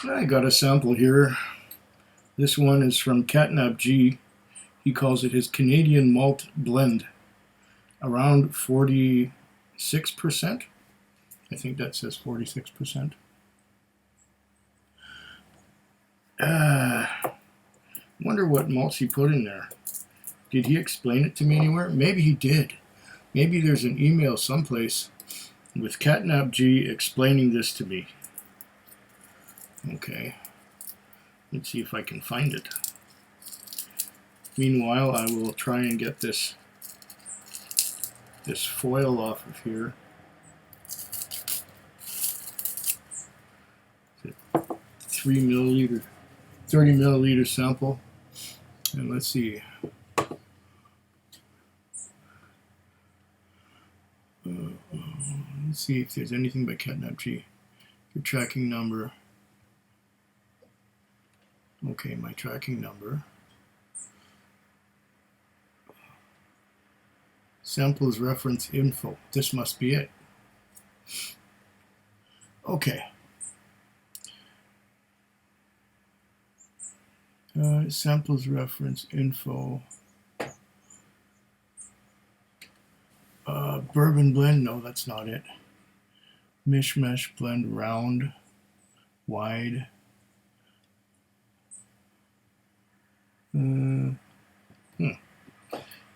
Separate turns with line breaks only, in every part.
I got a sample here. This one is from Catnap G. He calls it his Canadian malt blend. Around 46%. I think that says 46%. Wonder what malts he put in there. Did he explain it to me anywhere? Maybe he did. Maybe there's an email someplace with Catnap G explaining this to me. Okay. Let's see if I can find it. Meanwhile, I will try and get this foil off of here. It's a 3 milliliter, 30 milliliter sample. And let's see. Let's see if there's anything by Catnap G. Your tracking number. Okay, my tracking number. Samples reference info. This must be it. Okay. Samples reference info. Bourbon blend. No, that's not it. Mishmash blend round, wide.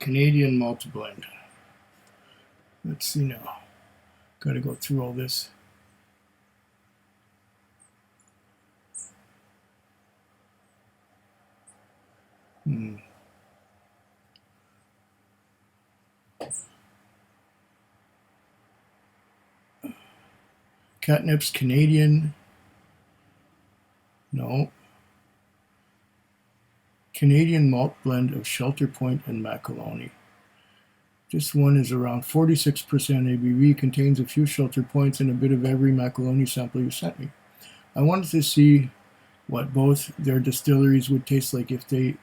Canadian malt blend. Let's see now. Got to go through all this. Catnap's Canadian. No. Canadian malt blend of SheltervPoint and Macaloney. This one is around 46% ABV, contains a few SheltervPoints and a bit of every Macaloney sample you sent me. I wanted to see what both their distilleries would taste like if they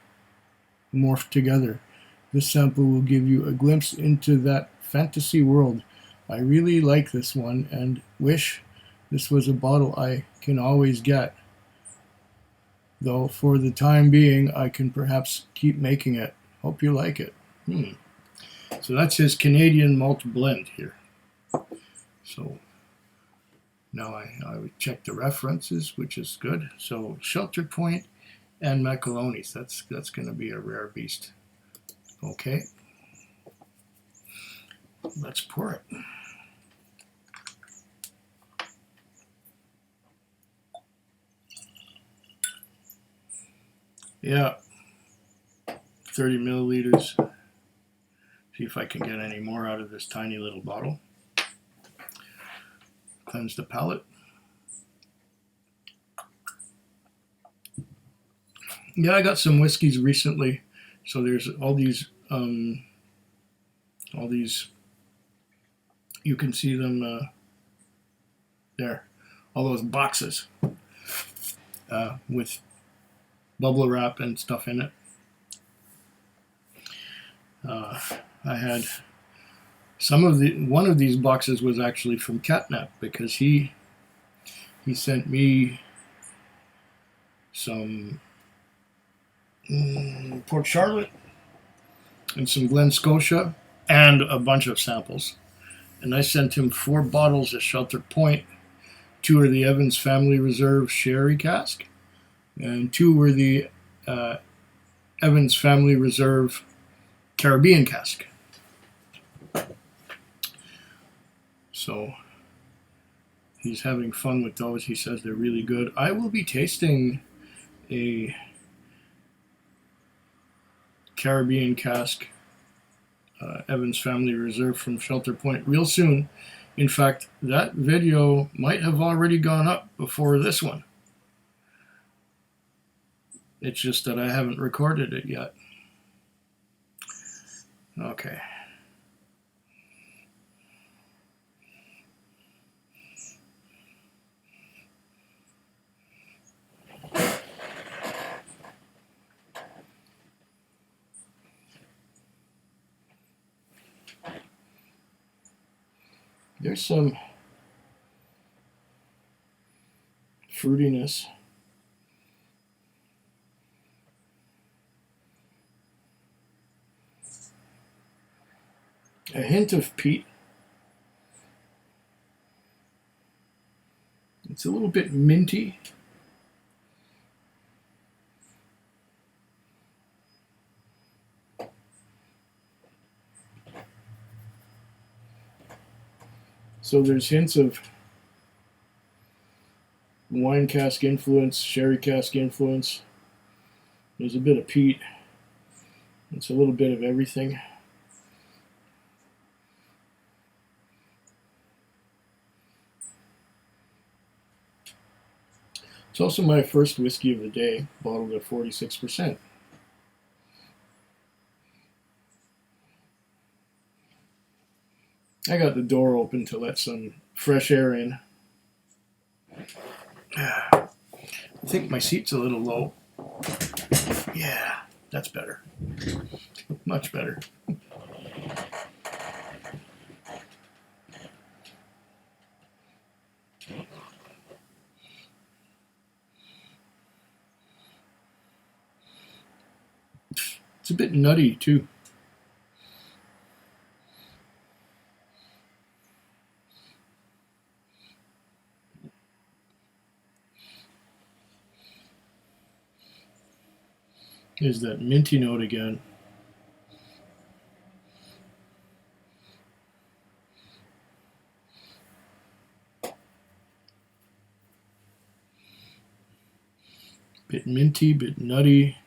morphed together. This sample will give you a glimpse into that fantasy world. I really like this one and wish this was a bottle I can always get. Though for the time being, I can perhaps keep making it. Hope you like it. So that's his Canadian malt blend here. So now I would check the references, which is good. So SheltervPoint and Macaloney's. That's going to be a rare beast. Okay. Let's pour it. Yeah, 30 milliliters. See if I can get any more out of this tiny little bottle. Cleanse the palate. Yeah, I got some whiskeys recently, so there's all these. You can see them there. All those boxes with bubble wrap and stuff in it. I had one of these boxes was actually from Catnap because he sent me some Port Charlotte and some Glen Scotia and a bunch of samples. And I sent him 4 bottles of SheltervPoint. 2 are the Evans Family Reserve Sherry Cask, and 2 were the Evans Family Reserve Caribbean Cask. So he's having fun with those. He says they're really good. I will be tasting a Caribbean Cask Evans Family Reserve from SheltervPoint real soon. In fact, that video might have already gone up before this one. It's just that I haven't recorded it yet. Okay. There's some fruitiness a hint of peat. It's a little bit minty. So there's hints of wine cask influence, sherry cask influence. There's a bit of peat. It's a little bit of everything. It's also my first whiskey of the day, bottled at 46%. I got the door open to let some fresh air in. I think my seat's a little low. Yeah, that's better. Much better. It's a bit nutty too. There's that minty note again. Bit minty, bit nutty,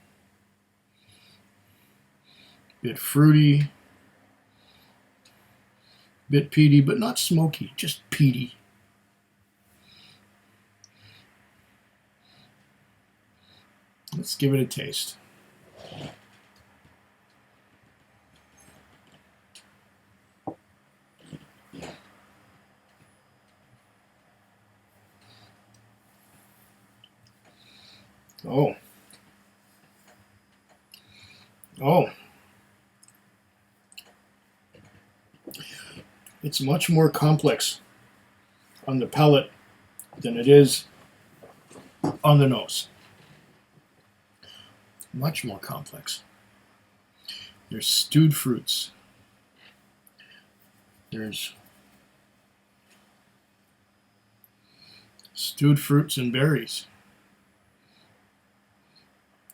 bit fruity, bit peaty, but not smoky, just peaty. Let's give it a taste. Oh. Oh. It's much more complex on the palate than it is on the nose. Much more complex. There's stewed fruits. There's stewed fruits and berries.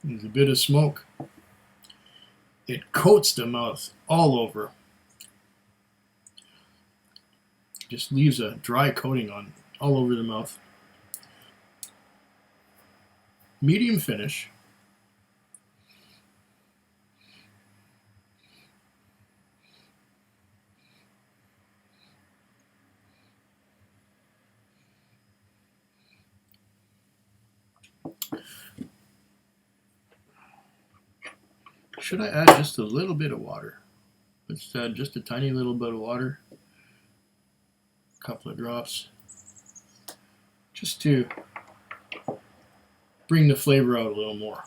There's a bit of smoke. It coats the mouth all over. Just leaves a dry coating on all over the mouth. Medium finish. Should I add just a little bit of water? Let's add just a tiny little bit of water. A couple of drops. Just to bring the flavor out a little more.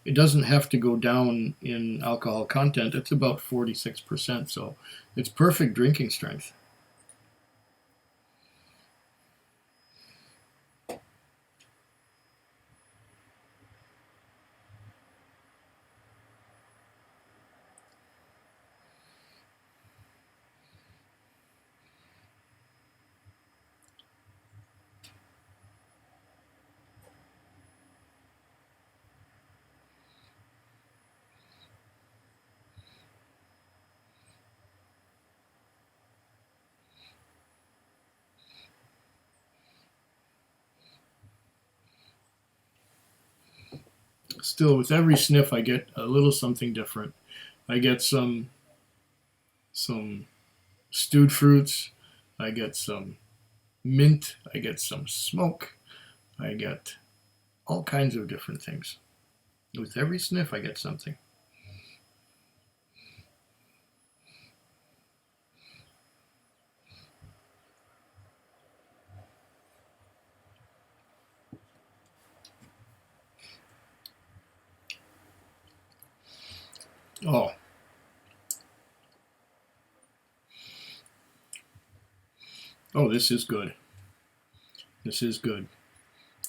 It doesn't have to go down in alcohol content. It's about 46%, so it's perfect drinking strength. Still, with every sniff, I get a little something different. I get some stewed fruits. I get some mint. I get some smoke. I get all kinds of different things. With every sniff, I get something. Oh. Oh, this is good. This is good.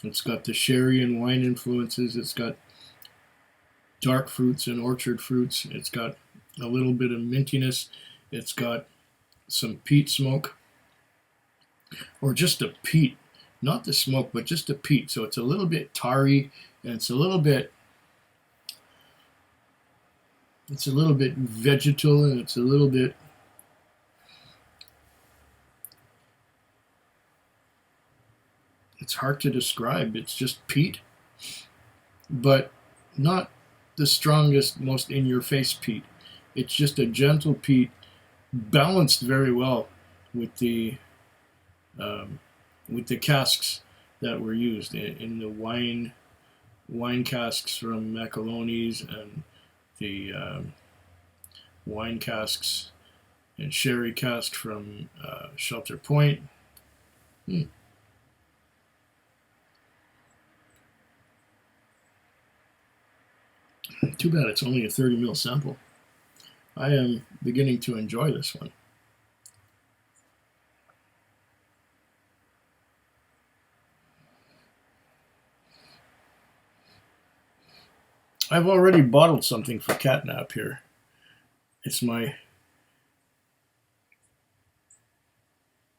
It's got the sherry and wine influences. It's got dark fruits and orchard fruits. It's got a little bit of mintiness. It's got some peat smoke, or just the peat, not the smoke, but just the peat. So it's a little bit tarry, and it's a little bit vegetal, and it's a little bit, it's hard to describe. It's just peat, but not the strongest, most in-your-face peat. It's just a gentle peat, balanced very well with the casks that were used in the wine casks from Macaloney's, and the wine casks and sherry cask from Shelter Point. Too bad it's only a 30 ml sample. I am beginning to enjoy this one. I've already bottled something for Catnap here. It's my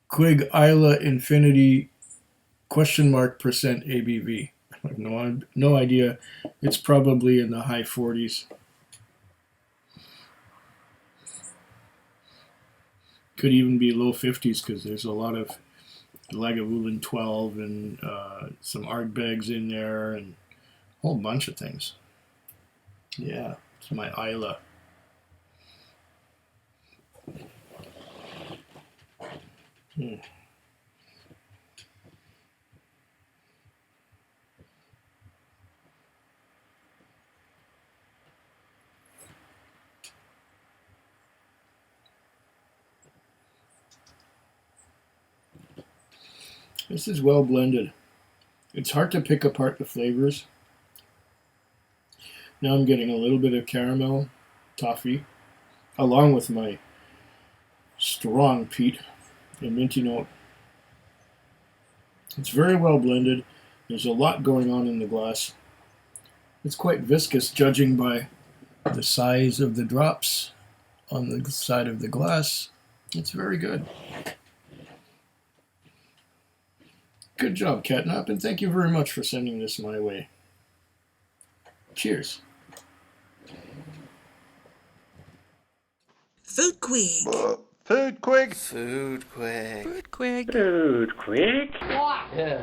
Quig Isla Infinity %% ABV. I have no idea. It's probably in the high 40s. Could even be low 50s, because there's a lot of Lagavulin 12 and some Ardbegs in there, and a whole bunch of things. Yeah, it's my Isla. This is well blended. It's hard to pick apart the flavors. Now I'm getting a little bit of caramel, toffee, along with my strong peat and minty note. It's very well blended. There's a lot going on in the glass. It's quite viscous, judging by the size of the drops on the side of the glass. It's very good. Good job, Catnap, and thank you very much for sending this my way. Cheers.
Food Quig.
Food Quig.
Food Quig.
Food Quig.
Food Quig.
Yeah.